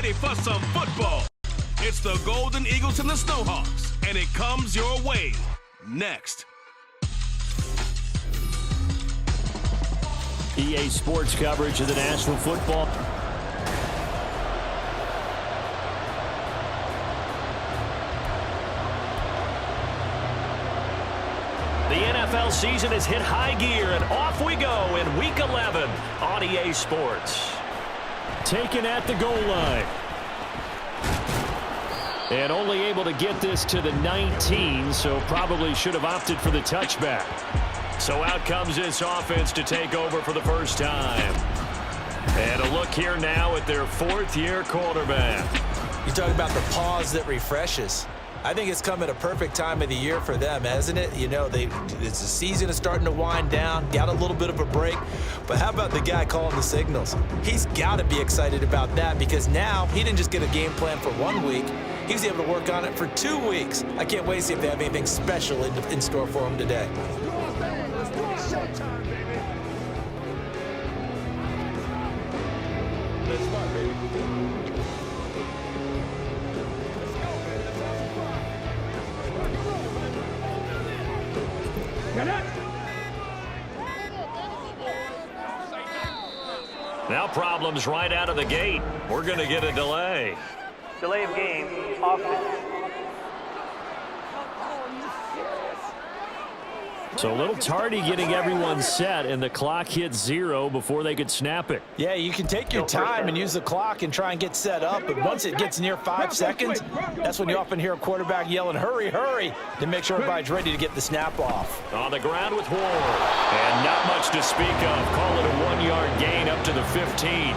ready for some football. It's the Golden Eagles and the Snowhawks, and it comes your way next. EA Sports coverage of the National Football. The NFL season has hit high gear, and off we go in Week 11 on EA Sports. Taken at the goal line. And only able to get this to the 19, so probably should have opted for the touchback. So out comes this offense to take over for the first time. And a look here now at their fourth-year quarterback. You talk about the pause that refreshes. I think it's come at a perfect time of the year for them, hasn't it? You know, the season is starting to wind down, got a little bit of a break. But how about the guy calling the signals? He's got to be excited about that because now he didn't just get a game plan for 1 week. He was able to work on it for 2 weeks. I can't wait to see if they have anything special in store for him today. Showtime, baby. Let's start, baby. Let's go, man. Let's have some fun. Got it. Now problems right out of the gate. We're going to get a delay. Delay of game, offense. So a little tardy getting everyone set, and the clock hit 0 before they could snap it. Yeah, you can take your time and use the clock and try and get set up, but once it gets near 5 seconds, that's when you often hear a quarterback yelling, hurry, hurry, to make sure everybody's ready to get the snap off. On the ground with Ward, and not much to speak of. Call it a 1-yard gain up to the 15.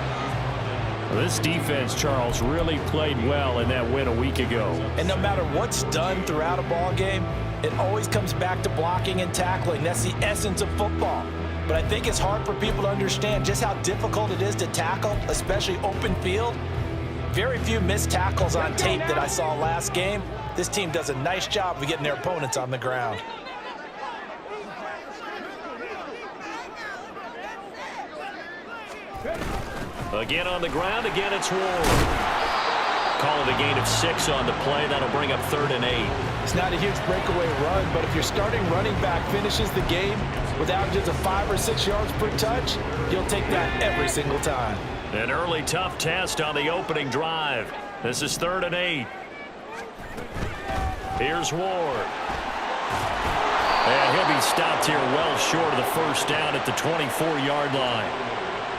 This defense, Charles, really played well in that win a week ago. And no matter what's done throughout a ball game, it always comes back to blocking and tackling. That's the essence of football. But I think it's hard for people to understand just how difficult it is to tackle, especially open field. Very few missed tackles on tape that I saw last game. This team does a nice job of getting their opponents on the ground. Again on the ground, again it's Ward. Call it a gain of 6 on the play. That'll bring up 3rd and 8. It's not a huge breakaway run, but if your starting running back finishes the game with averages of 5 or 6 yards per touch, you'll take that every single time. An early tough test on the opening drive. This is 3rd and 8. Here's Ward. And he'll be stopped here well short of the first down at the 24-yard line.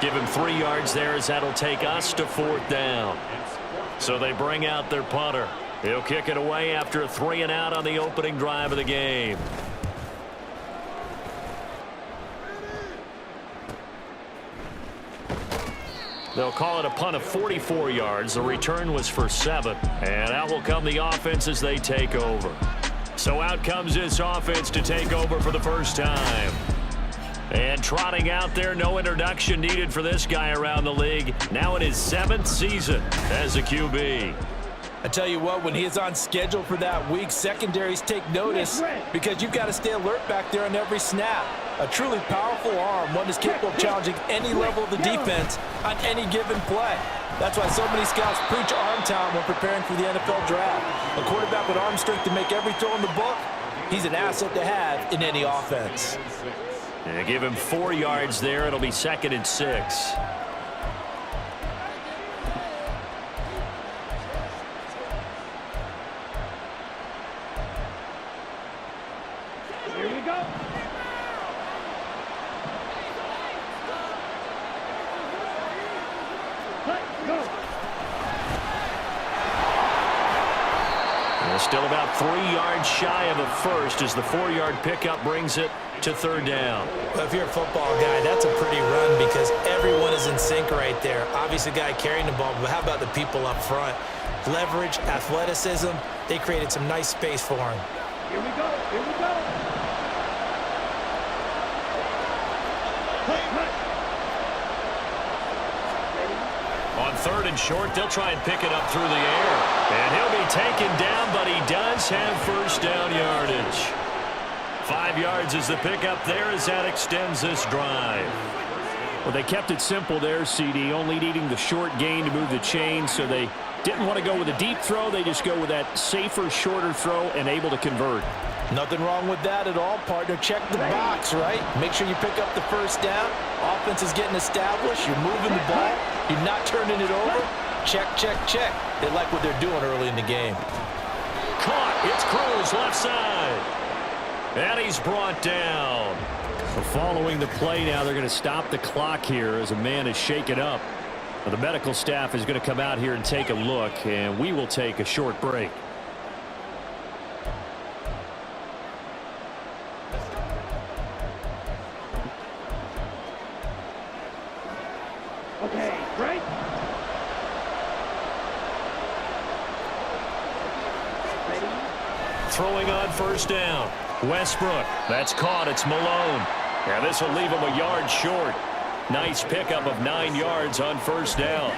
Give him 3 yards there as that'll take us to 4th down. So they bring out their punter. He'll kick it away after a 3 and out on the opening drive of the game. They'll call it a punt of 44 yards. The return was for 7. And out will come the offense as they take over. So out comes this offense to take over for the first time. And trotting out there, no introduction needed for this guy around the league. Now in his 7th season as a QB. I tell you what, when he is on schedule for that week, secondaries take notice because you've got to stay alert back there on every snap. A truly powerful arm, one is capable of challenging any level of the defense on any given play. That's why so many scouts preach arm talent when preparing for the NFL draft. A quarterback with arm strength to make every throw in the book, he's an asset to have in any offense. And give him 4 yards there. It'll be 2nd and 6. Here we go. Let's go. And still about 3 yards shy of a first as the 4-yard pickup brings it to 3rd down. Well, if you're a football guy, that's a pretty run because everyone is in sync right there. Obviously, the guy carrying the ball, but how about the people up front? Leverage, athleticism, they created some nice space for him. Here we go. Here we go. On 3rd and short, they'll try and pick it up through the air. And he'll be taken down, but he does have first down yardage. 5 yards is the pickup there as that extends this drive. Well, they kept it simple there, CD, only needing the short gain to move the chain, so they didn't want to go with a deep throw. They just go with that safer, shorter throw and able to convert. Nothing wrong with that at all, partner. Check the box, right? Make sure you pick up the first down. Offense is getting established. You're moving the ball. You're not turning it over. Check, check, check. They like what they're doing early in the game. Caught. It's Cruz, left side. And he's brought down. So following the play now, they're going to stop the clock here as a man is shaken up. Now, the medical staff is going to come out here and take a look, and we will take a short break. Okay, right. Ready? Throwing on first down. Westbrook. That's caught. It's Malone. And this will leave him a yard short. Nice pickup of 9 yards on first down.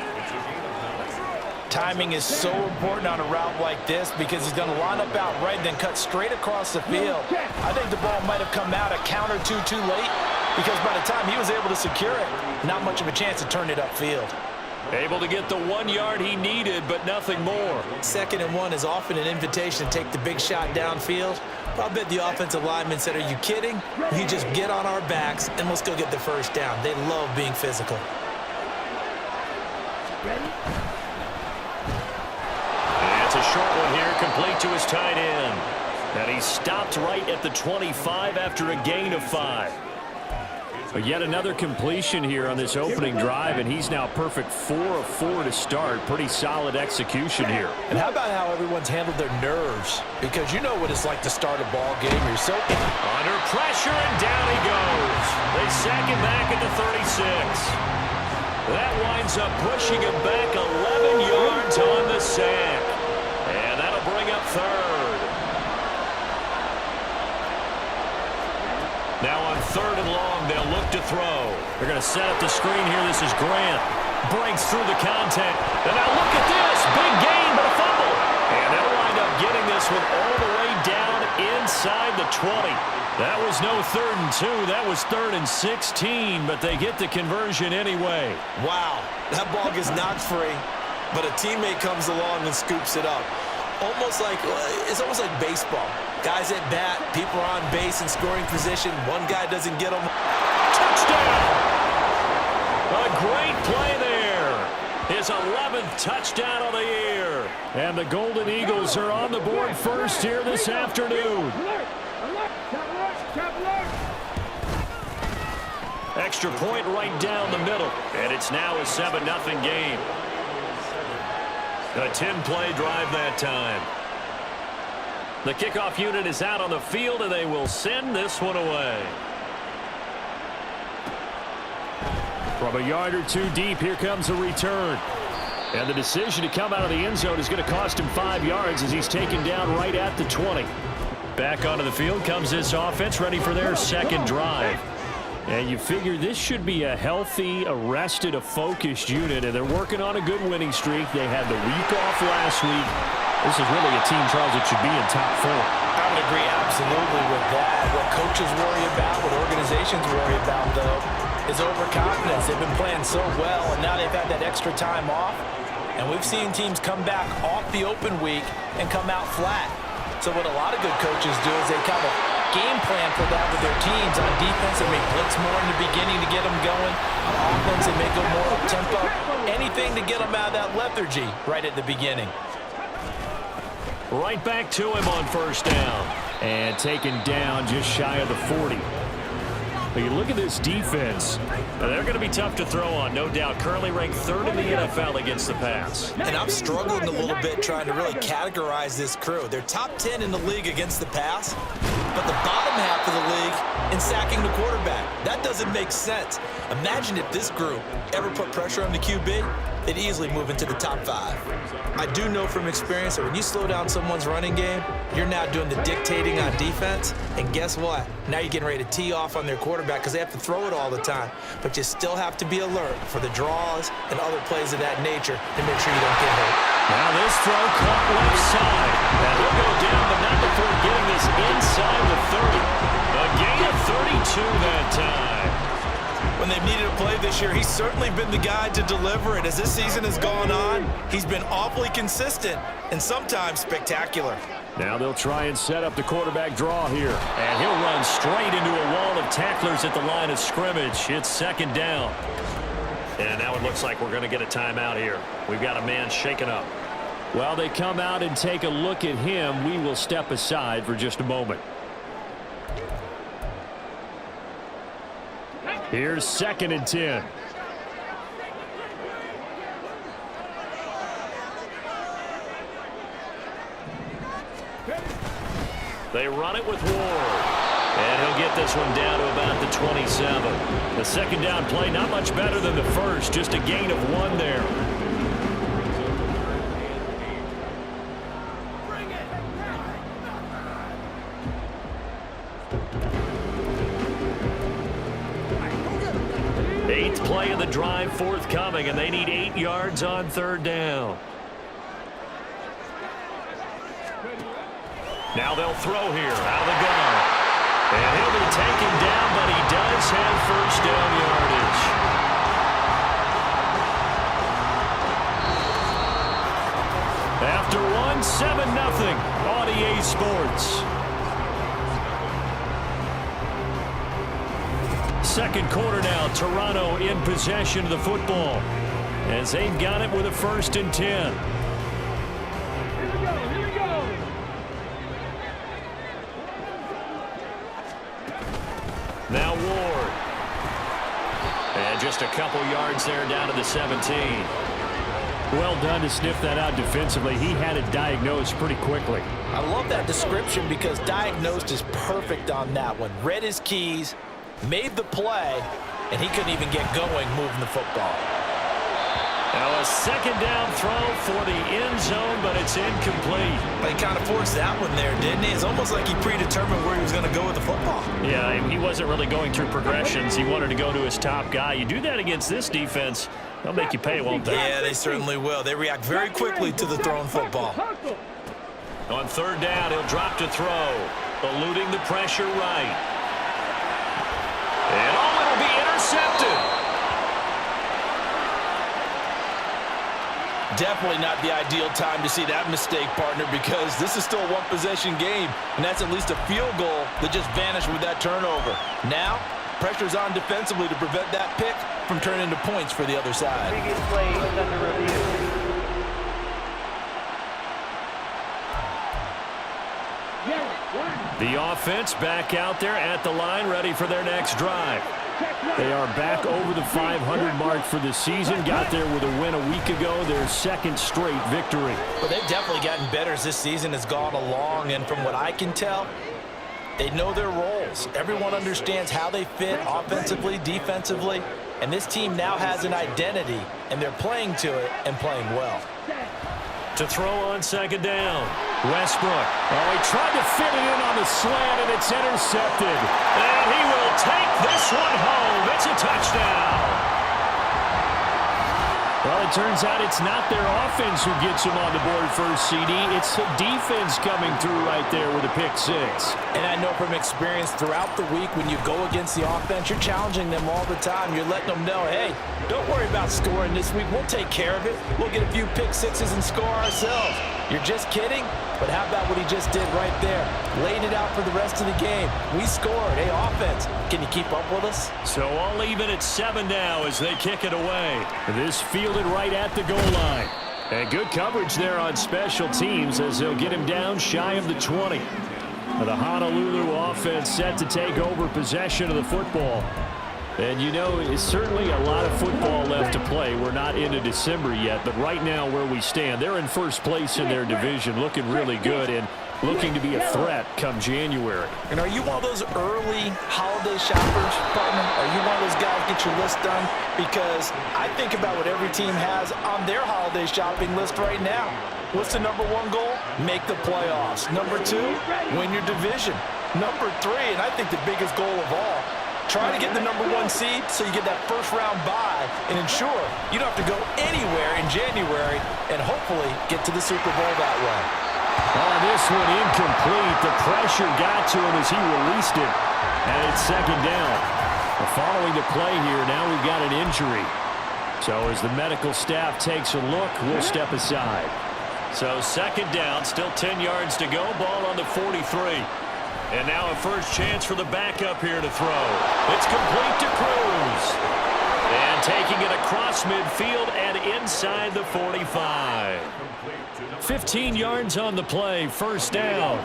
Timing is so important on a route like this because he's going to line up out right and then cut straight across the field. I think the ball might have come out a count or two too late because by the time he was able to secure it, not much of a chance to turn it upfield. Able to get the 1 yard he needed, but nothing more. 2nd and 1 is often an invitation to take the big shot downfield. But I bet the offensive lineman said, are you kidding? You just get on our backs and let's go get the first down. They love being physical. Ready? And it's a short one here, complete to his tight end. And he stopped right at the 25 after a gain of 5. But yet another completion here on this opening drive, and he's now perfect 4 of 4 to start. Pretty solid execution here. And how about how everyone's handled their nerves? Because you know what it's like to start a ball game. You're so under pressure, and down he goes. They sack him back at the 36. That winds up pushing him back 11 yards on the sack. And that'll bring up 3rd. Now on 3rd and long, they'll look to throw. They're going to set up the screen here. This is Grant. Breaks through the contact. And now look at this. Big gain, but a fumble. And they'll wind up getting this one all the way down inside the 20. That was no 3rd and 2. That was 3rd and 16, but they get the conversion anyway. Wow, that ball gets knocked free, but a teammate comes along and scoops it up. It's almost like baseball. Guys at bat, people are on base in scoring position. One guy doesn't get them. Touchdown! A great play there. His 11th touchdown of the year. And the Golden Eagles are on the board first here this afternoon. Extra point right down the middle. And it's now a 7-0 game. A 10-play drive that time. The kickoff unit is out on the field, and they will send this one away. From a yard or two deep, here comes a return. And the decision to come out of the end zone is going to cost him 5 yards as he's taken down right at the 20. Back onto the field comes this offense, ready for their second drive. And you figure this should be a healthy, a focused unit, and they're working on a good winning streak. They had the week off last week. This is really a team, Charles, that should be in top 4. I would agree absolutely with that. What coaches worry about, what organizations worry about, though, is overconfidence. They've been playing so well, and now they've had that extra time off. And we've seen teams come back off the open week and come out flat. So what a lot of good coaches do is they kind of game plan for that with their teams. On defense, they may blitz more in the beginning to get them going. On offense, they may go more up-tempo. Anything to get them out of that lethargy right at the beginning. Right back to him on first down. And taken down just shy of the 40. But you look at this defense. They're going to be tough to throw on, no doubt. Currently ranked 3rd in the NFL against the pass. And I'm struggling a little bit trying to really categorize this crew. They're top 10 in the league against the pass, but the bottom half of the league in sacking the quarterback. That doesn't make sense. Imagine if this group ever put pressure on the QB, they'd easily move into the top 5. I do know from experience that when you slow down someone's running game, you're now doing the dictating on defense. And guess what? Now you're getting ready to tee off on their quarterback because they have to throw it all the time. But you still have to be alert for the draws and other plays of that nature to make sure you don't get hurt. Now this throw caught left side. And he'll go down, but not before getting this inside the 30. A gain of 32 that time. when they've needed a play this year. He's certainly been the guy to deliver it. As this season has gone on, he's been awfully consistent and sometimes spectacular. Now they'll try and set up the quarterback draw here. And he'll run straight into a wall of tacklers at the line of scrimmage. It's second down. And now it looks like we're going to get a timeout here. We've got a man shaken up. While they come out and take a look at him, we will step aside for just a moment. Here's 2nd and 10. They run it with Ward. And he'll get this one down to about the 27. The second down play, not much better than the first, just a gain of 1 there. Eighth play of the drive forthcoming, and they need 8 yards on 3rd down. Now they'll throw here out of the gun. And he'll be taken down, but he does have 1st down yardage. After one, 7-0 on EA Sports. Second quarter now, Toronto in possession of the football as they've got it with a 1st and 10. Now Ward. And just a couple yards there down to the 17. Well done to sniff that out defensively. He had it diagnosed pretty quickly. I love that description because diagnosed is perfect on that one. Read his keys, made the play, and he couldn't even get going moving the football. Now a second down throw for the end zone, but it's incomplete. He kind of forced that one there, didn't he? It's almost like he predetermined where he was going to go with the football. Yeah, he wasn't really going through progressions. He wanted to go to his top guy. You do that against this defense, they'll make you pay, won't they? Yeah, they certainly will. They react very quickly to the thrown football. On 3rd down, he'll drop to throw, eluding the pressure right. And it'll be intercepted. Definitely not the ideal time to see that mistake, partner, because this is still a one-possession game, and that's at least a field goal that just vanished with that turnover. Now, pressure's on defensively to prevent that pick from turning into points for the other side. Previous play is under review. The offense back out there at the line, ready for their next drive. They are back over the 500 mark for the season. Got there with a win a week ago, their 2nd straight victory. Well, they've definitely gotten better as this season has gone along, and from what I can tell, they know their roles. Everyone understands how they fit offensively, defensively, and this team now has an identity, and they're playing to it and playing well. To throw on 2nd down, Westbrook. Oh, he tried to fit it in on the slant, and it's intercepted. And he will take this one home. It's a touchdown. Well, it turns out it's not their offense who gets them on the board first, CD. It's the defense coming through right there with a pick 6. And I know from experience throughout the week when you go against the offense, you're challenging them all the time. You're letting them know, hey, don't worry about scoring this week. We'll take care of it. We'll get a few pick 6s and score ourselves. You're just kidding? But how about what he just did right there? Laid it out for the rest of the game. We scored. Hey, offense, can you keep up with us? So all even at 7 now as they kick it away. This fielded right at the goal line. And good coverage there on special teams as they'll get him down shy of the 20. The Honolulu offense set to take over possession of the football. And, you know, it's certainly a lot of football left to play. We're not into December yet, but right now where we stand, they're in first place in their division, looking really good and looking to be a threat come January. And are you one of those early holiday shoppers, partner? Are you one of those guys get your list done? Because I think about what every team has on their holiday shopping list right now. What's the number 1 goal? Make the playoffs. Number 2, win your division. Number 3, and I think the biggest goal of all, try to get the number 1 seed so you get that first-round bye and ensure you don't have to go anywhere in January and hopefully get to the Super Bowl that way. Oh, this one incomplete. The pressure got to him as he released it. And it's 2nd down. Following the play here, now we've got an injury. So as the medical staff takes a look, we'll step aside. So second down, still 10 yards to go, ball on the 43. And now a first chance for the backup here to throw. It's complete to Cruz. And taking it across midfield and inside the 45. 15 yards on the play, first down.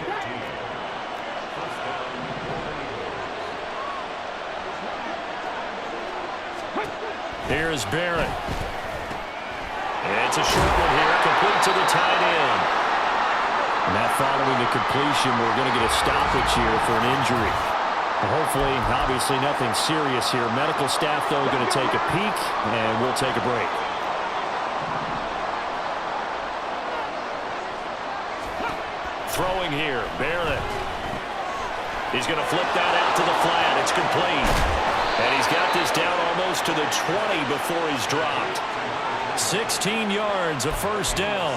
Here's Barrett. It's a short one here, complete to the tight end. And that following the completion, we're going to get a stoppage here for an injury. Hopefully, obviously nothing serious here. Medical staff, though, going to take a peek, and we'll take a break. Throwing here, Barrett. He's going to flip that out to the flat. It's complete. And he's got this down almost to the 20 before he's dropped. 16 yards, a first down.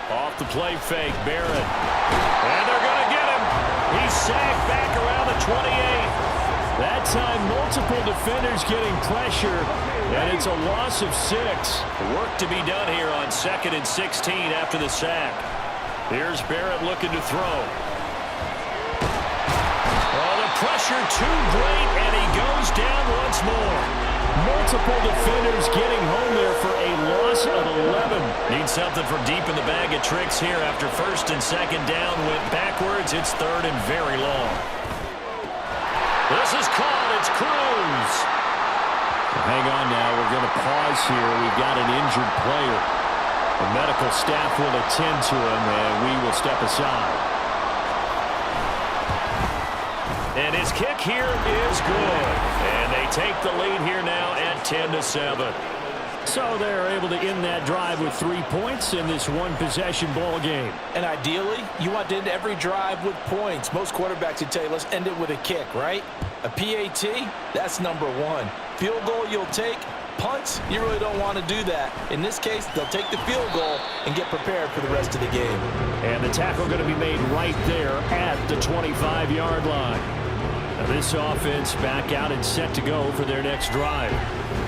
Off the play fake, Barrett. And they're going to get him. He's sacked back around the 28. That time, multiple defenders getting pressure, and it's a loss of 6. Work to be done here on 2nd and 16 after the sack. Here's Barrett looking to throw. Oh, the pressure too great, and he goes down once more. Multiple defenders getting home there for a loss of 11. Need something for deep in the bag of tricks here after first and second down went backwards. It's third and very long. This is caught. It's Cruz. Hang on now. We're going to pause here. We've got an injured player. The medical staff will attend to him, and we will step aside. And his kick here is good. And they take the lead here now at 10-7. So they're able to end that drive with 3 points in this one-possession ball game. And ideally, you want to end every drive with points. Most quarterbacks would tell you, let's end it with a kick, right? A PAT, that's number 1. Field goal you'll take. Punts, you really don't want to do that. In this case, they'll take the field goal and get prepared for the rest of the game. And the tackle going to be made right there at the 25-yard line. Now this offense back out and set to go for their next drive.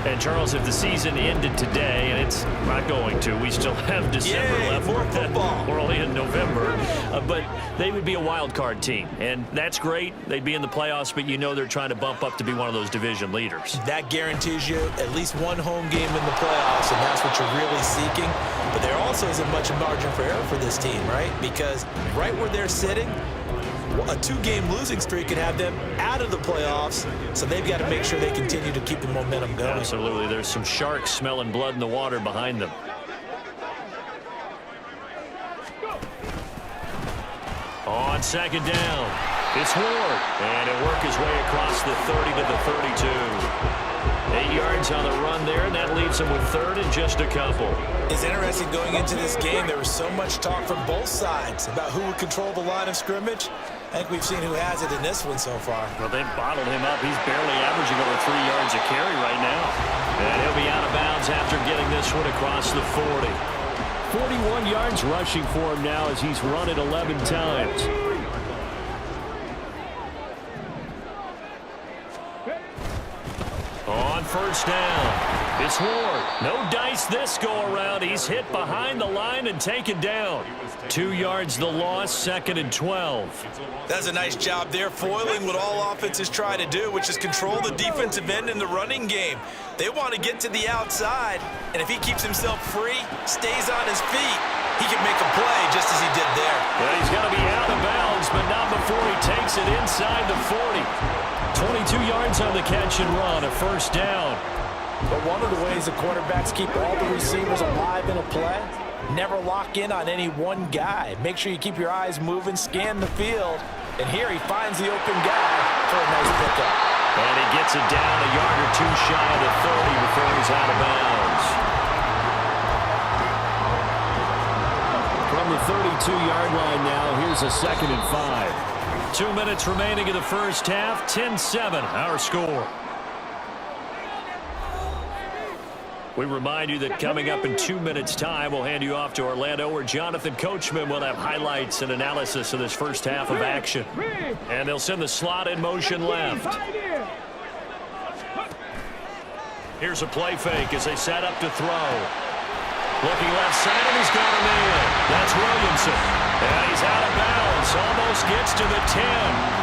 And, Charles, if the season ended today, and it's not going to, we still have December left. More football. We're only in November. But they would be a wild card team, and that's great. They'd be in the playoffs, but you know they're trying to bump up to be one of those division leaders. That guarantees you at least one home game in the playoffs, and that's what you're really seeking. But there also isn't much margin for error for this team, right? Because right where they're sitting, a 2-game losing streak could have them out of the playoffs, so they've got to make sure they continue to keep the momentum going. Absolutely. There's some sharks smelling blood in the water behind them. On second down, it's Ward, and he'll work his way across the 30 to the 32. 8 yards on the run there, and that leaves him with third and just a couple. It's interesting going into this game. There was so much talk from both sides about who would control the line of scrimmage. I think we've seen who has it in this one so far. Well, they've bottled him up. He's barely averaging over 3 yards a carry right now. And he'll be out of bounds after getting this one across the 40. 41 yards rushing for him now as he's run it 11 times. On first down, it's Ward. No dice this go-around. He's hit behind the line and taken down. 2 yards the loss, 2nd and 12. That's a nice job there, foiling what all offenses try to do, which is control the defensive end in the running game. They want to get to the outside, and if he keeps himself free, stays on his feet, he can make a play just as he did there. Well, he's going to be out of bounds, but not before he takes it inside the 40. 22 yards on the catch and run, a first down. But one of the ways the quarterbacks keep all the receivers alive in a play, never lock in on any one guy. Make sure you keep your eyes moving, scan the field. And here he finds the open guy for a nice pickup. And he gets it down a yard or two shy of the 30 before he's out of bounds. From the 32-yard line now, here's a 2nd and 5. 2 minutes remaining in the first half, 10-7, our score. We remind you that coming up in 2 minutes' time, we'll hand you off to Orlando, where Jonathan Coachman will have highlights and analysis of this first half of action. And they'll send the slot in motion left. Here's a play fake as they set up to throw. Looking left side, and he's got a man. That's Williamson. And he's out of bounds. Almost gets to the 10.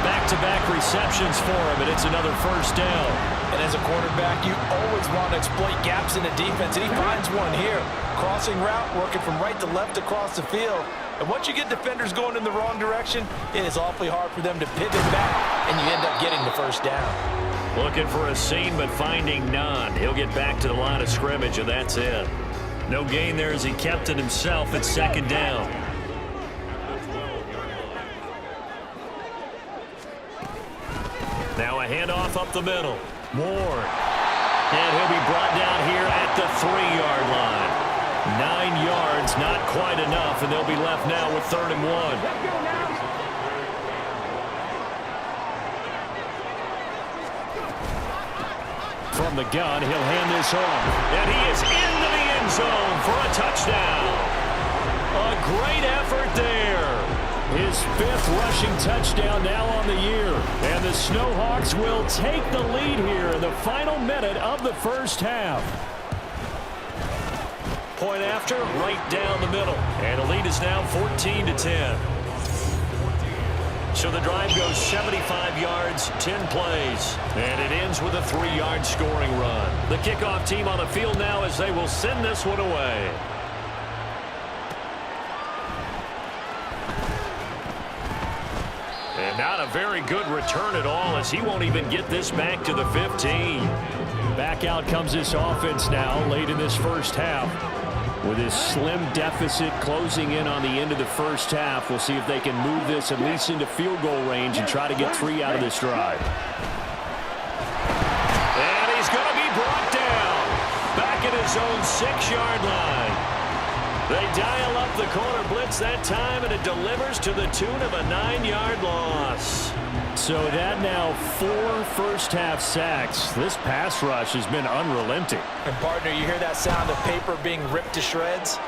Back-to-back receptions for him, and it's another first down. And as a quarterback, you always want to exploit gaps in the defense, and he finds one here. Crossing route, working from right to left across the field. And once you get defenders going in the wrong direction, it is awfully hard for them to pivot back, and you end up getting the first down. Looking for a seam, but finding none. He'll get back to the line of scrimmage, and that's it. No gain there as he kept it himself at second down. Now a handoff up the middle. Moore. And he'll be brought down here at the 3-yard line. 9 yards, not quite enough, and they'll be left now with 3rd and 1. From the gun, he'll hand this off. And he is into the end zone for a touchdown. A great effort there. His 5th rushing touchdown now on the year. And the Snowhawks will take the lead here in the final minute of the first half. Point after, right down the middle. And the lead is now 14-10. So the drive goes 75 yards, 10 plays, and it ends with a 3-yard scoring run. The kickoff team on the field now as they will send this one away. And not a very good return at all, as he won't even get this back to the 15. Back out comes this offense now late in this first half. With his slim deficit closing in on the end of the first half, we'll see if they can move this at least into field goal range and try to get 3 out of this drive. And he's going to be brought down back at his own 6-yard line. They dial up the corner blitz that time, and it delivers to the tune of a 9-yard loss. So that now 4 first-half sacks. This pass rush has been unrelenting. And, partner, you hear that sound of paper being ripped to shreds?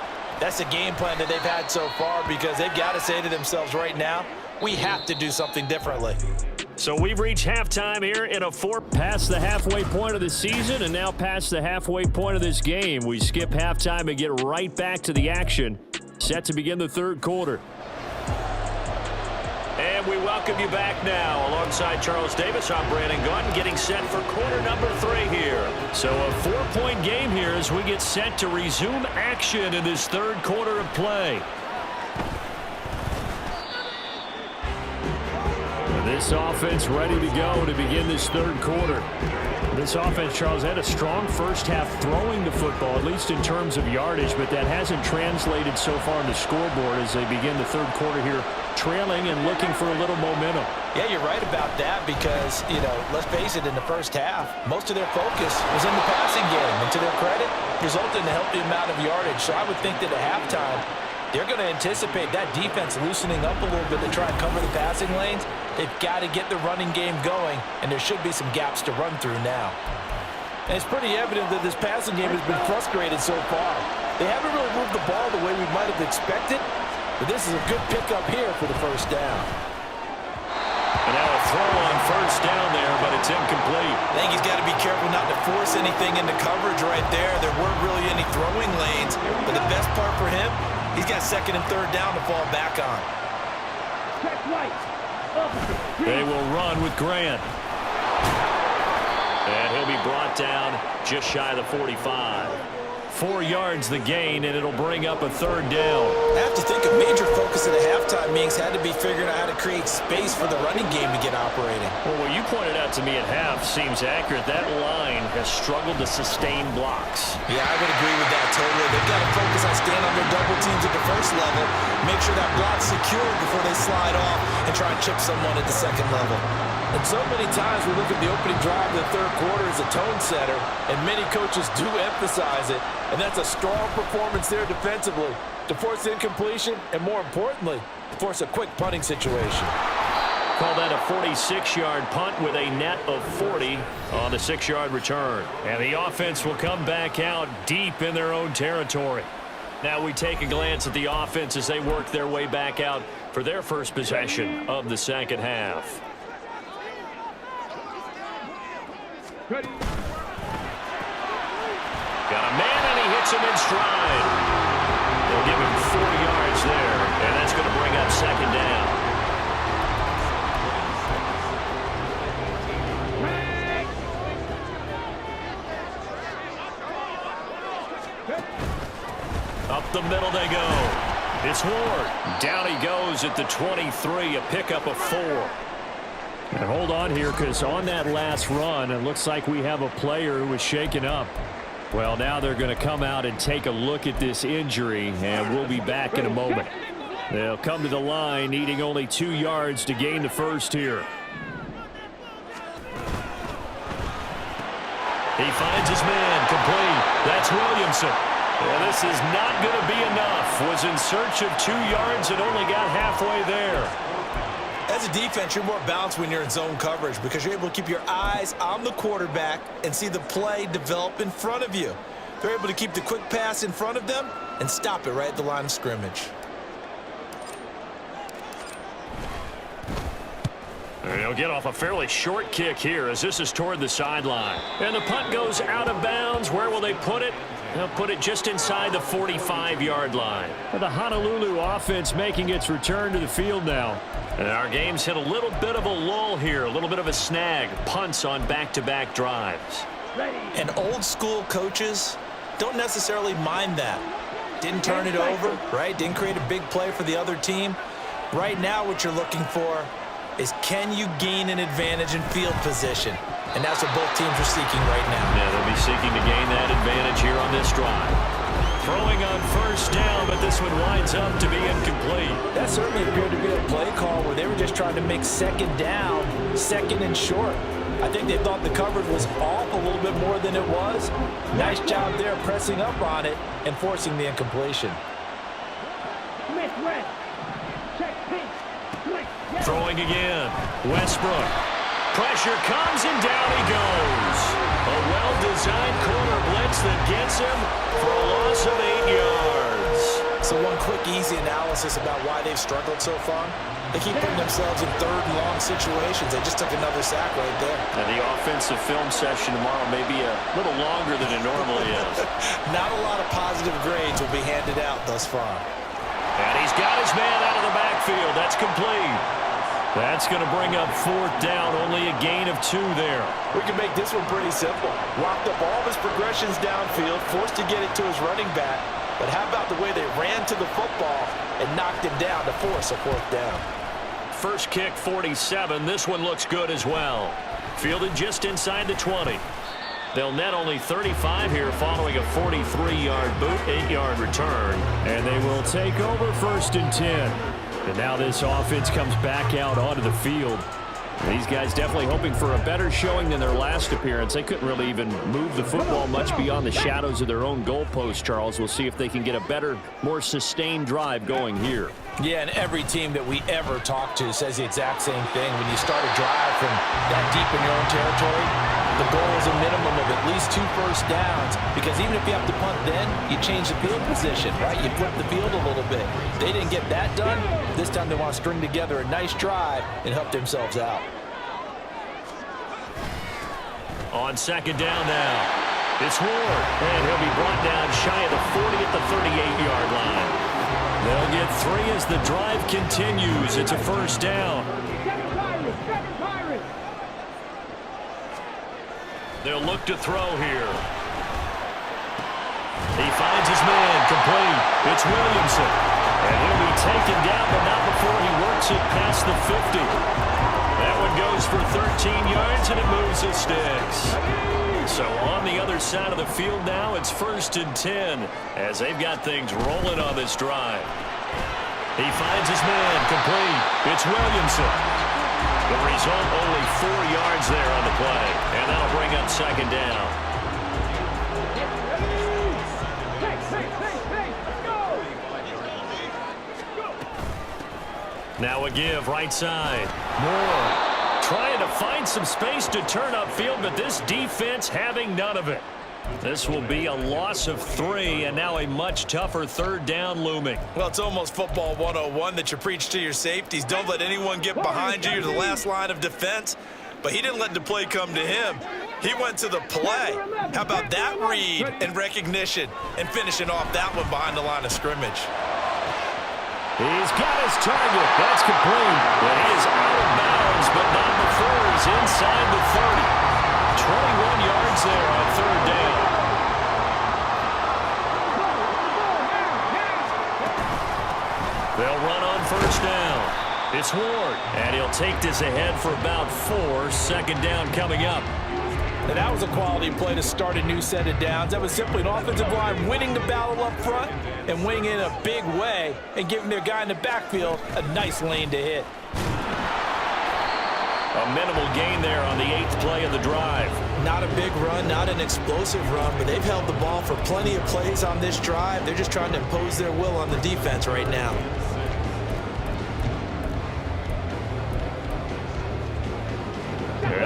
That's the game plan that they've had so far, because they've got to say to themselves right now, we have to do something differently. So we've reached halftime here in a 4 past the halfway point of the season, and now past the halfway point of this game. We skip halftime and get right back to the action. Set to begin the 3rd quarter. And we welcome you back now. Alongside Charles Davis, I'm Brandon Gunn, getting set for quarter number 3 here. So a 4-point game here as we get set to resume action in this 3rd quarter of play. This offense ready to go to begin this 3rd quarter. This offense, Charles, had a strong first half throwing the football, at least in terms of yardage, but that hasn't translated so far in the scoreboard as they begin the 3rd quarter here, trailing and looking for a little momentum. Yeah, you're right about that because, let's face it, in the first half, most of their focus was in the passing game. And to their credit, resulted in a healthy amount of yardage. So I would think that at halftime, they're going to anticipate that defense loosening up a little bit to try and cover the passing lanes. They've got to get the running game going, and there should be some gaps to run through now. And it's pretty evident that this passing game has been frustrated so far. They haven't really moved the ball the way we might have expected, but this is a good pickup here for the first down. And now a throw on first down there, but it's incomplete. I think he's got to be careful not to force anything into coverage right there. There weren't really any throwing lanes, but the best part for him, he's got 2nd and 3rd down to fall back on. They will run with Grant. And he'll be brought down just shy of the 45. 4 yards the gain, and it'll bring up a 3rd down. I have to think a major focus at the halftime meetings had to be figuring out how to create space for the running game to get operating. Well, what you pointed out to me at half seems accurate. That line has struggled to sustain blocks. Yeah, I would agree with that totally. They've got to focus on staying on their double teams at the first level, make sure that block's secure before they slide off and try and chip someone at the 2nd level. And so many times we look at the opening drive of the 3rd quarter as a tone setter, and many coaches do emphasize it, and that's a strong performance there defensively to force incompletion and, more importantly, to force a quick punting situation. Call that a 46-yard punt with a net of 40 on the 6-yard return. And the offense will come back out deep in their own territory. Now we take a glance at the offense as they work their way back out for their first possession of the second half. Ready. Got a man, and he hits him in stride. They'll give him 4 yards there, and that's going to bring up second down. Up the middle they go. It's Ward. Down he goes at the 23, a pickup of 4. And hold on here, because on that last run, it looks like we have a player who was shaken up. Well, now they're going to come out and take a look at this injury, and we'll be back in a moment. They'll come to the line, needing only 2 yards to gain the first here. He finds his man, complete. That's Williamson. Well, this is not going to be enough. Was in search of 2 yards and only got halfway there. As a defense, you're more balanced when you're in zone coverage because you're able to keep your eyes on the quarterback and see the play develop in front of you. They're able to keep the quick pass in front of them and stop it right at the line of scrimmage. And he'll get off a fairly short kick here as this is toward the sideline. And the punt goes out of bounds. Where will they put it? They'll put it just inside the 45-yard line. The Honolulu offense making its return to the field now. And our game's hit a little bit of a lull here, a little bit of a snag. Punts on back-to-back drives. And old-school coaches don't necessarily mind that. Didn't turn it over, right? Didn't create a big play for the other team. Right now what you're looking for is can you gain an advantage in field position? And that's what both teams are seeking right now. Yeah, they'll be seeking to gain that advantage here on this drive. Throwing on first down, but this one winds up to be incomplete. That certainly appeared to be a play call where they were just trying to make second down, second and short. I think they thought the coverage was off a little bit more than it was. Nice job there pressing up on it and forcing the incompletion. Throwing again. Westbrook. Pressure comes and down he goes. A well-designed corner blitz that gets him for a loss of 8 yards. So one quick, easy analysis about why they've struggled so far. They keep putting themselves in third and long situations. They just took another sack right there. And the offensive film session tomorrow may be a little longer than it normally is. Not a lot of positive grades will be handed out thus far. And he's got his man out of the backfield. That's complete. That's going to bring up fourth down, only a gain of 2 there. We can make this one pretty simple. Locked up all of his progressions downfield, forced to get it to his running back. But how about the way they ran to the football and knocked him down to force a fourth down? First kick, 47. This one looks good as well. Fielded just inside the 20. They'll net only 35 here following a 43-yard boot, 8-yard return. And they will take over first and 10. And now this offense comes back out onto the field. These guys definitely hoping for a better showing than their last appearance. They couldn't really even move the football much beyond the shadows of their own goalpost, Charles. We'll see if they can get a better, more sustained drive going here. Yeah, and every team that we ever talk to says the exact same thing. When you start a drive from that deep in your own territory, the goal is a minimum of at least 2 first downs, because even if you have to punt then, you change the field position, right? You flip the field a little bit. They didn't get that done. This time they want to string together a nice drive and help themselves out. On second down now, it's Ward, and he'll be brought down shy of the 40 at the 38-yard line. They'll get 3 as the drive continues. It's a first down. They'll look to throw here. He finds his man, complete. It's Williamson. And he'll be taken down, but not before he works it past the 50. That one goes for 13 yards, and it moves the sticks. So on the other side of the field now, it's first and 10 as they've got things rolling on this drive. He finds his man, complete. It's Williamson. The result, only 4 yards there on the play, and that'll bring up second down. Now a give right side. Moore trying to find some space to turn upfield, but this defense having none of it. This will be a loss of 3, and now a much tougher third down looming. Well, it's almost football 101 that you preach to your safeties. Don't let anyone get behind you. You're the last line of defense. But he didn't let the play come to him. He went to the play. How about that read and recognition and finishing off that one behind the line of scrimmage? He's got his target. That's complete. But he is out of bounds, but not before he's inside the 30. 21 yards there on third down. They'll run on first down. It's Ward, and he'll take this ahead for about 4. Second down coming up. And that was a quality play to start a new set of downs. That was simply an offensive line winning the battle up front and winning in a big way and giving their guy in the backfield a nice lane to hit. A minimal gain there on the 8th play of the drive. Not a big run, not an explosive run, but they've held the ball for plenty of plays on this drive. They're just trying to impose their will on the defense right now.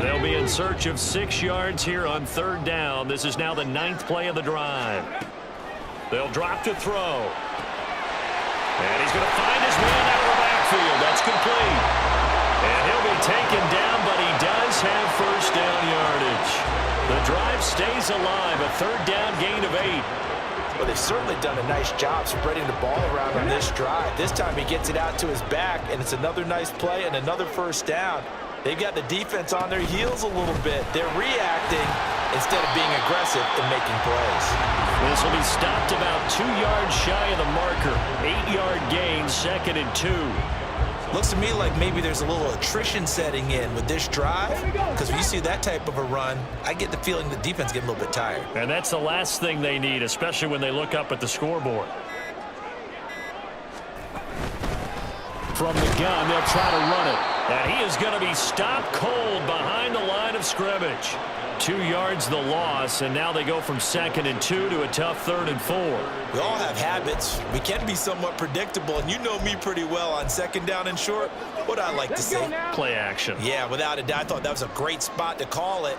They'll be in search of 6 yards here on third down. This is now the 9th play of the drive. They'll drop to throw. And he's going to find his man out of the backfield. That's complete. And he'll be taken down, but he does have first down yardage. The drive stays alive, a third down gain of 8. Well, they've certainly done a nice job spreading the ball around on this drive. This time he gets it out to his back, and it's another nice play and another first down. They've got the defense on their heels a little bit. They're reacting instead of being aggressive and making plays. This will be stopped about 2 yards shy of the marker. 8-yard gain, 2nd and 2. Looks to me like maybe there's a little attrition setting in with this drive, because when you see that type of a run, I get the feeling the defense gets a little bit tired. And that's the last thing they need, especially when they look up at the scoreboard. From the gun, they'll try to run it. And he is going to be stopped cold behind the line of scrimmage. 2 yards the loss, and now they go from 2nd and 2 to a tough 3rd and 4. We all have habits. We can be somewhat predictable, and you know me pretty well on 2nd down and short. What I like to see. Play action. Yeah, without a doubt. I thought that was a great spot to call it.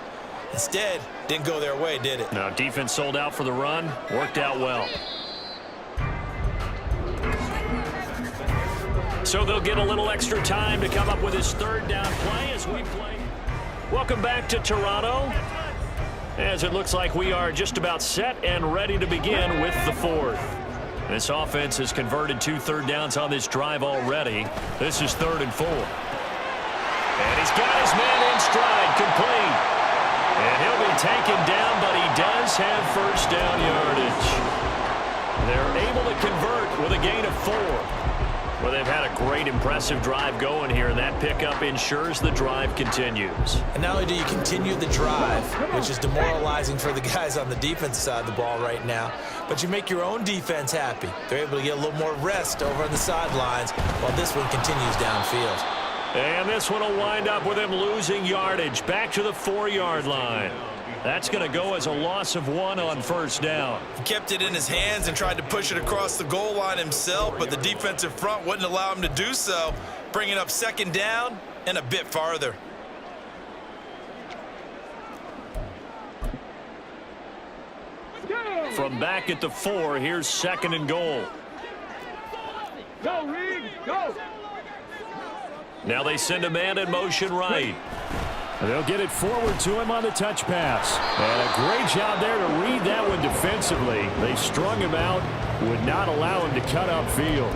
Instead, didn't go their way, did it? No, defense sold out for the run. Worked out well. So they'll get a little extra time to come up with his third down play as we play. Welcome back to Toronto, as it looks like we are just about set and ready to begin with the 4th. This offense has converted 2 third downs on this drive already. This is 3rd and 4. And he's got his man in stride, complete. And he'll be taken down, but he does have first down yardage. They're able to convert with a gain of 4. Well, they've had a great, impressive drive going here, and that pickup ensures the drive continues. And not only do you continue the drive, which is demoralizing for the guys on the defensive side of the ball right now, but you make your own defense happy. They're able to get a little more rest over on the sidelines while this one continues downfield. And this one will wind up with him losing yardage back to the 4-yard line. That's going to go as a loss of 1 on first down. He kept it in his hands and tried to push it across the goal line himself, but the defensive front wouldn't allow him to do so, bringing up 2nd down and a bit farther. From back at the 4, here's 2nd and goal. Go, Reed, go! Now they send a man in motion right. They'll get it forward to him on the touch pass. And a great job there to read that one defensively. They strung him out, would not allow him to cut upfield.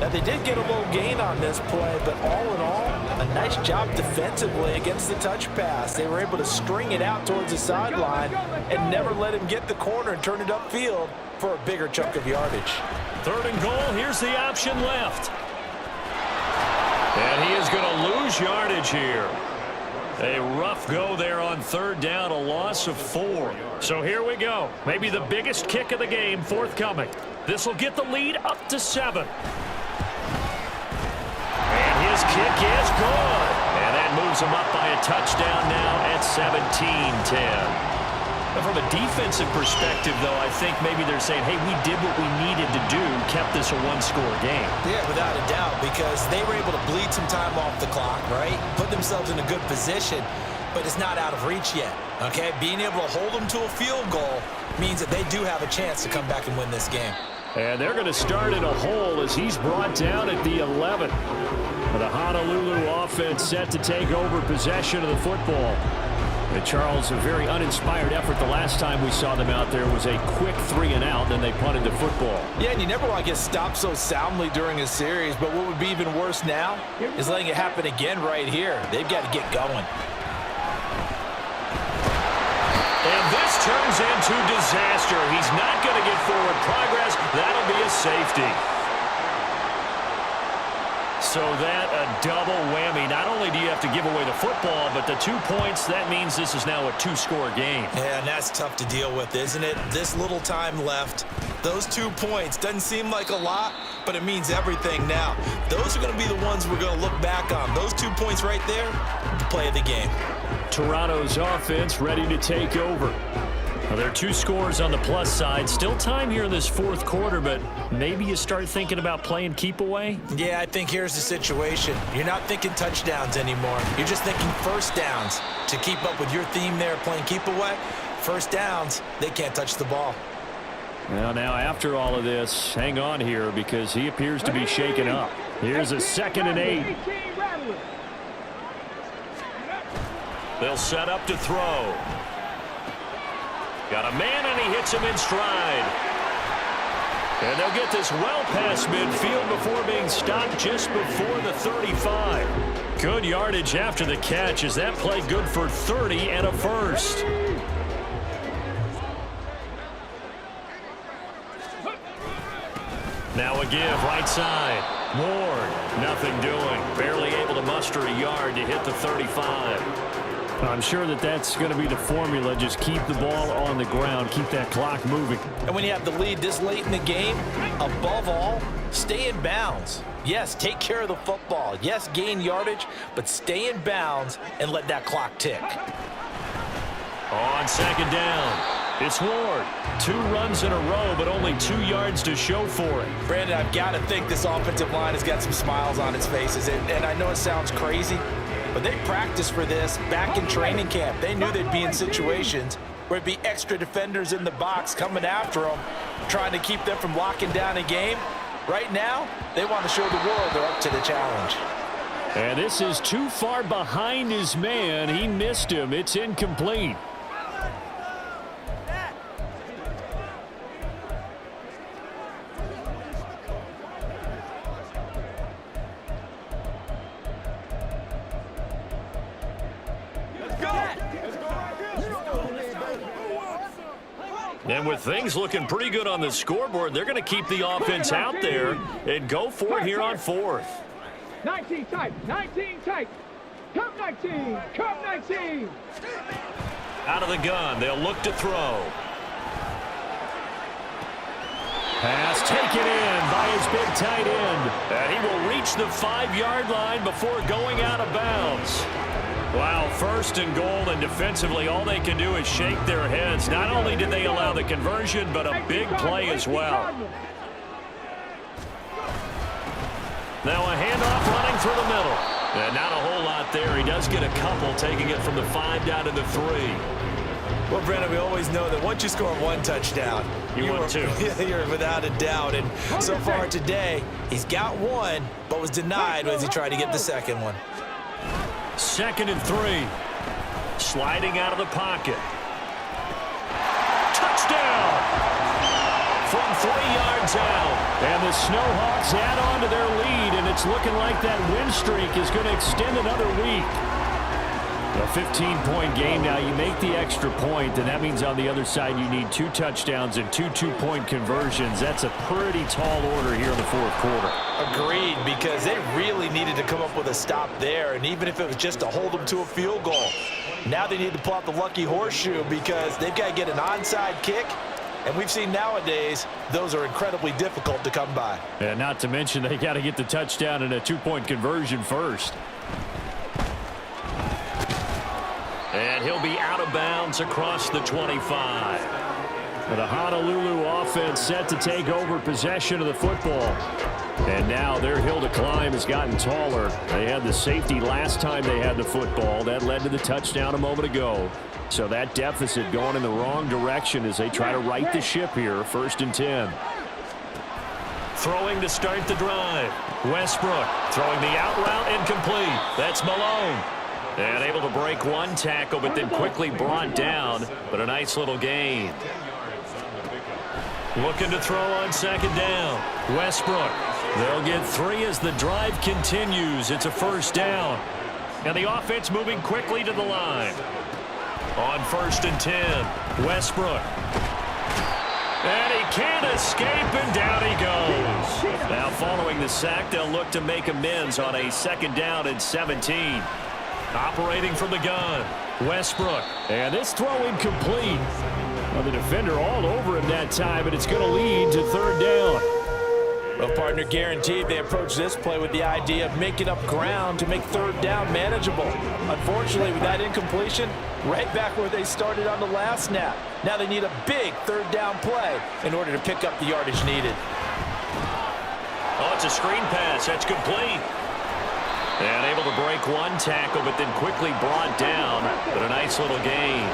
Now, they did get a little gain on this play, but all in all, a nice job defensively against the touch pass. They were able to string it out towards the sideline and never let him get the corner and turn it upfield for a bigger chunk of yardage. 3rd and goal, here's the option left. And he is going to lose yardage here. A rough go there on 3rd down, a loss of 4. So here we go. Maybe the biggest kick of the game forthcoming. This will get the lead up to 7. And his kick is good. And that moves him up by a touchdown now at 17-10. And from a defensive perspective, though, I think maybe they're saying, hey, we did what we needed to do, kept this a one-score game. Yeah, without a doubt, because they were able to bleed some time off the clock, right? Put themselves in a good position, but it's not out of reach yet, okay? Being able to hold them to a field goal means that they do have a chance to come back and win this game. And they're going to start in a hole as he's brought down at the 11. The Honolulu offense set to take over possession of the football. And Charles, a very uninspired effort the last time we saw them out there was a quick 3-and-out, then they punted the football. Yeah, and you never want to get stopped so soundly during a series, but what would be even worse now is letting it happen again right here. They've got to get going. And this turns into disaster. He's not going to get forward progress. That'll be a safety. So that a double whammy. Not only do you have to give away the football, but the 2 points, that means this is now a two-score game. Yeah, and that's tough to deal with, isn't it? This little time left. Those 2 points doesn't seem like a lot, but it means everything now. Those are going to be the ones we're going to look back on. Those 2 points right there, the play of the game. Toronto's offense ready to take over. Well, there are 2 scores on the plus side. Still time here in this fourth quarter, but maybe you start thinking about playing keep away? Yeah, I think here's the situation. You're not thinking touchdowns anymore. You're just thinking first downs. To keep up with your theme there, playing keep away, first downs, they can't touch the ball. Well, now after all of this, hang on here because he appears to be shaken up. Here's a 2nd and 8. They'll set up to throw. Got a man, and he hits him in stride. And they'll get this well past midfield before being stopped just before the 35. Good yardage after the catch as that play good for 30 and a first. Now a give, right side. Ward, nothing doing. Barely able to muster a yard to hit the 35. I'm sure that that's going to be the formula. Just keep the ball on the ground. Keep that clock moving. And when you have the lead this late in the game, above all, stay in bounds. Yes, take care of the football. Yes, gain yardage, but stay in bounds and let that clock tick. On 2nd down. It's Ward. 2 runs in a row, but only 2 yards to show for it. Brandon, I've got to think this offensive line has got some smiles on its faces. And I know it sounds crazy, but they practiced for this back in training camp. They knew they'd be in situations where it'd be extra defenders in the box coming after them, trying to keep them from locking down a game. Right now, they want to show the world they're up to the challenge. And this is too far behind his man. He missed him. It's incomplete. And with things looking pretty good on the scoreboard, they're going to keep the offense out there and go for it here on 4th. 19 tight, 19 tight. Come 19, come 19. Out of the gun, they'll look to throw. Pass taken in by his big tight end. And he will reach the 5-yard line before going out of bounds. Wow, 1st and goal, and defensively all they can do is shake their heads. Not only did they allow the conversion, but a big play as well. Now a handoff running through the middle. And not a whole lot there. He does get a couple, taking it from the 5 down to the 3. Well, Brandon, we always know that once you score 1 touchdown, you want 2. You're without a doubt. And so far today, he's got 1, but was denied as he tried to get the 2nd one. 2nd and 3. Sliding out of the pocket. Touchdown! From 3 yards out. And the Snowhawks add on to their lead, and it's looking like that win streak is going to extend another week. A 15-point game now. You make the extra point, and that means on the other side you need 2 touchdowns and 2 two-point conversions. That's a pretty tall order here in the fourth quarter. Agreed, because they really needed to come up with a stop there, and even if it was just to hold them to a field goal. Now they need to pull out the lucky horseshoe because they've got to get an onside kick, and we've seen nowadays those are incredibly difficult to come by. And not to mention they got to get the touchdown and a 2-point conversion first. And he'll be out of bounds across the 25. The Honolulu offense set to take over possession of the football. And now their hill to climb has gotten taller. They had the safety last time they had the football. That led to the touchdown a moment ago. So that deficit going in the wrong direction as they try to right the ship here. 1st and 10. Throwing to start the drive. Westbrook throwing the out route incomplete. That's Malone. And able to break one tackle, but then quickly brought down. But a nice little gain. Looking to throw on 2nd down. Westbrook. They'll get 3 as the drive continues. It's a 1st down. And the offense moving quickly to the line. On 1st and 10, Westbrook. And he can't escape, and down he goes. Now following the sack, they'll look to make amends on a 2nd down and 17. Operating from the gun, Westbrook. And this throw incomplete. Well, the defender all over him that time, but it's going to lead to 3rd down. Well, partner, guaranteed they approach this play with the idea of making up ground to make 3rd down manageable. Unfortunately, with that incompletion, right back where they started on the last snap. Now they need a big 3rd down play in order to pick up the yardage needed. Oh, it's a screen pass. That's complete. And able to break one tackle, but then quickly brought down. But a nice little gain.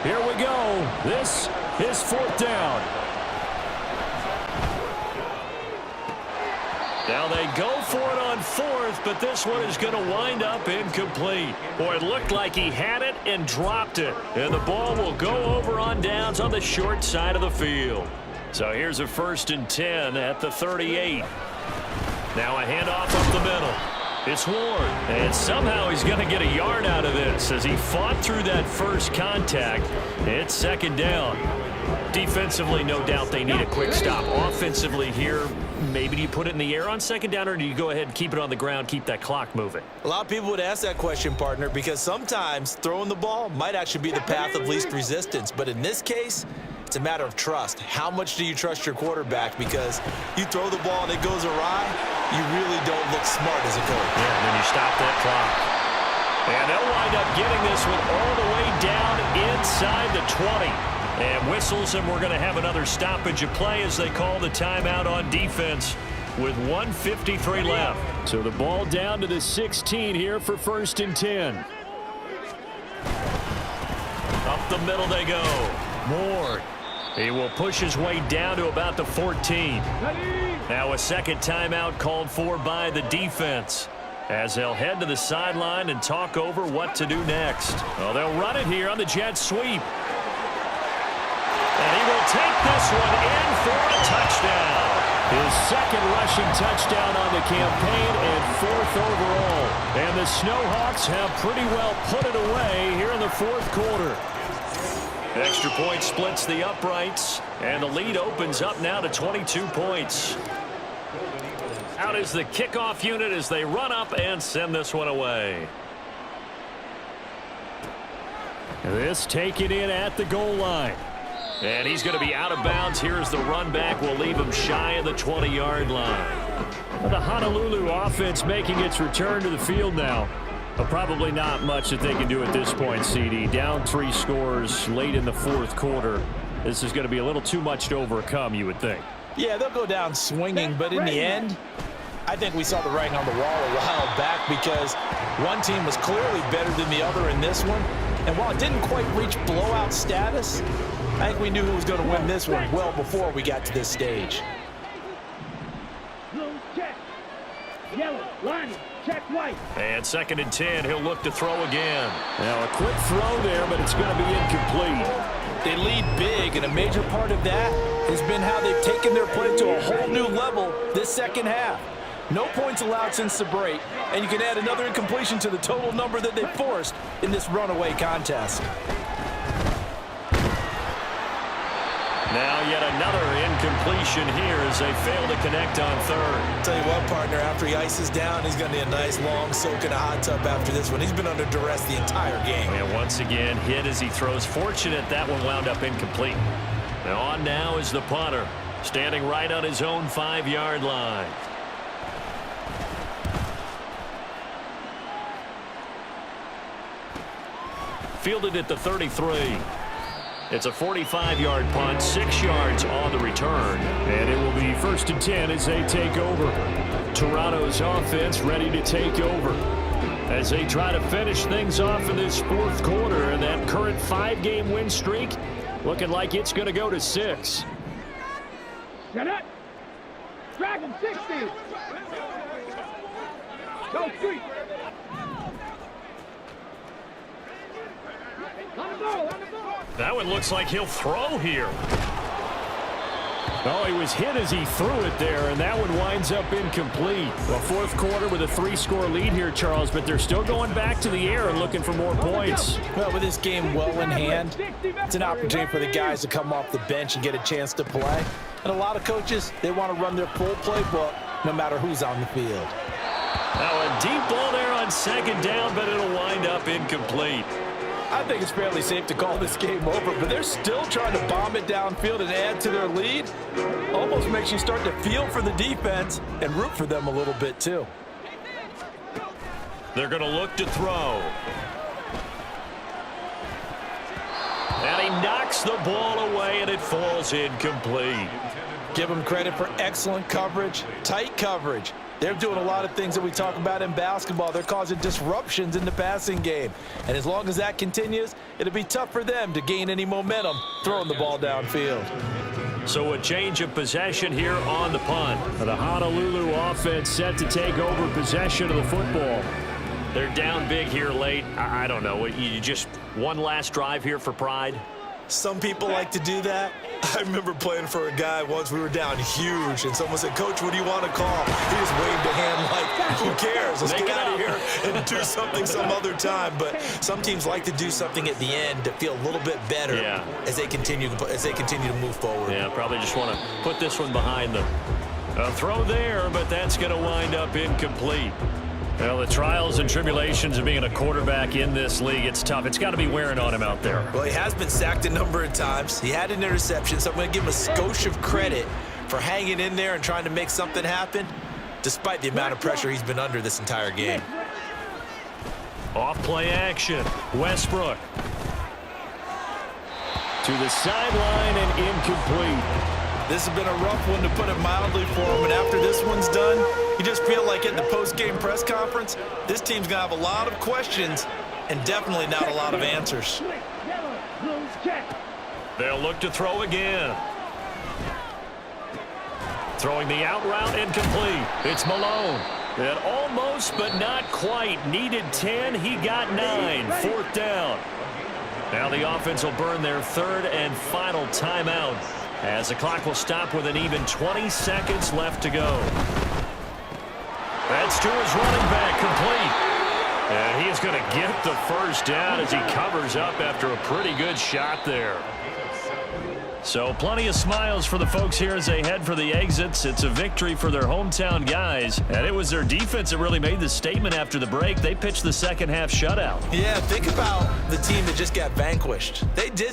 Here we go. This is 4th down. Now they go for it on 4th, but this one is going to wind up incomplete. Boy, it looked like he had it and dropped it. And the ball will go over on downs on the short side of the field. So here's a 1st and 10 at the 38. Now a handoff up the middle. It's Ward, and somehow he's going to get a yard out of this as he fought through that first contact. It's 2nd down. Defensively, no doubt they need a quick stop. Offensively here, maybe do you put it in the air on 2nd down, or do you go ahead and keep it on the ground, keep that clock moving? A lot of people would ask that question, partner, because sometimes throwing the ball might actually be the path of least resistance. But in this case, it's a matter of trust. How much do you trust your quarterback? Because you throw the ball and it goes awry, you really don't look smart as a coach. Yeah, and then you stop that clock. And they'll wind up getting this one all the way down inside the 20. And whistles, and we're going to have another stoppage of play as they call the timeout on defense with 1:53 left. So the ball down to the 16 here for 1st and 10. Up the middle they go. Ward. He will push his way down to about the 14. Now a 2nd timeout called for by the defense as they'll head to the sideline and talk over what to do next. Well, they'll run it here on the jet sweep. And he will take this one in for a touchdown. His 2nd rushing touchdown on the campaign and 4th overall. And the Snowhawks have pretty well put it away here in the 4th quarter. Extra point splits the uprights, and the lead opens up now to 22 points. Out is the kickoff unit as they run up and send this one away. This taken in at the goal line. And he's going to be out of bounds. Here's the run back. Will leave him shy of the 20-yard line. The Honolulu offense making its return to the field now. But probably not much that they can do at this point, CD. Down 3 scores late in the 4th quarter. This is going to be a little too much to overcome, you would think. Yeah, they'll go down swinging, but in the end, I think we saw the writing on the wall a while back because one team was clearly better than the other in this one. And while it didn't quite reach blowout status, I think we knew who was going to win this one well before we got to this stage. Blue check. Yellow, line, check white. And 2nd and 10, he'll look to throw again. Now a quick throw there, but it's going to be incomplete. They lead big, and a major part of that has been how they've taken their play to a whole new level this 2nd half. No points allowed since the break, and you can add another incompletion to the total number that they forced in this runaway contest. Now yet another incompletion here as they fail to connect on 3rd. Tell you what, partner, after he ices down, he's going to need a nice long soak in a hot tub after this one. He's been under duress the entire game. And once again, hit as he throws. Fortunate that one wound up incomplete. Now on now is the punter, standing right on his own 5-yard line. fielded at the 33. It's a 45-yard punt, 6 yards on the return. And it will be 1st and 10 as they take over. Toronto's offense ready to take over as they try to finish things off in this 4th quarter. And that current 5-game win streak looking like it's going to go to 6. Set up. Dragon 60. Go street. On the ball, on the ball. That one looks like he'll throw here. Oh, he was hit as he threw it there, and that one winds up incomplete. Well, 4th quarter with a 3-score lead here, Charles, but they're still going back to the air and looking for more points. Well, with this game well in hand, it's an opportunity for the guys to come off the bench and get a chance to play. And a lot of coaches, they want to run their full playbook no matter who's on the field. Now a deep ball there on 2nd down, but it'll wind up incomplete. I think it's fairly safe to call this game over, but they're still trying to bomb it downfield and add to their lead. Almost makes you start to feel for the defense and root for them a little bit too. They're going to look to throw. And he knocks the ball away, and it falls incomplete. Give them credit for excellent coverage, tight coverage. They're doing a lot of things that we talk about in basketball. They're causing disruptions in the passing game. And as long as that continues, it'll be tough for them to gain any momentum throwing the ball downfield. So a change of possession here on the punt. The Honolulu offense set to take over possession of the football. They're down big here late. I don't know. You just one last drive here for pride? Some people like to do that. I remember playing for a guy once. We were down huge, and someone said, "Coach, what do you want to call?" He just waved a hand like, "Who cares? Let's get out of here and do something some other time." But some teams like to do something at the end to feel a little bit better as they continue to move forward. Yeah, probably just want to put this one behind them. A throw there, but that's going to wind up incomplete. Well, the trials and tribulations of being a quarterback in this league, it's tough. It's got to be wearing on him out there. Well, he has been sacked a number of times. He had an interception, so I'm going to give him a skosh of credit for hanging in there and trying to make something happen, despite the amount of pressure he's been under this entire game. Off play action. Westbrook. To the sideline and incomplete. This has been a rough one, to put it mildly, for him. And after this one's done, you just feel like at the post-game press conference, this team's going to have a lot of questions and definitely not a lot of answers. They'll look to throw again. Throwing the out route, incomplete. It's Malone. That almost but not quite needed 10. He got 9. 4th down. Now the offense will burn their 3rd and final timeout, as the clock will stop with an even 20 seconds left to go. That's to his running back, complete. And he is going to get the 1st down as he covers up after a pretty good shot there. So plenty of smiles for the folks here as they head for the exits. It's a victory for their hometown guys. And it was their defense that really made the statement after the break. They pitched the second half shutout. Yeah, think about the team that just got vanquished. They did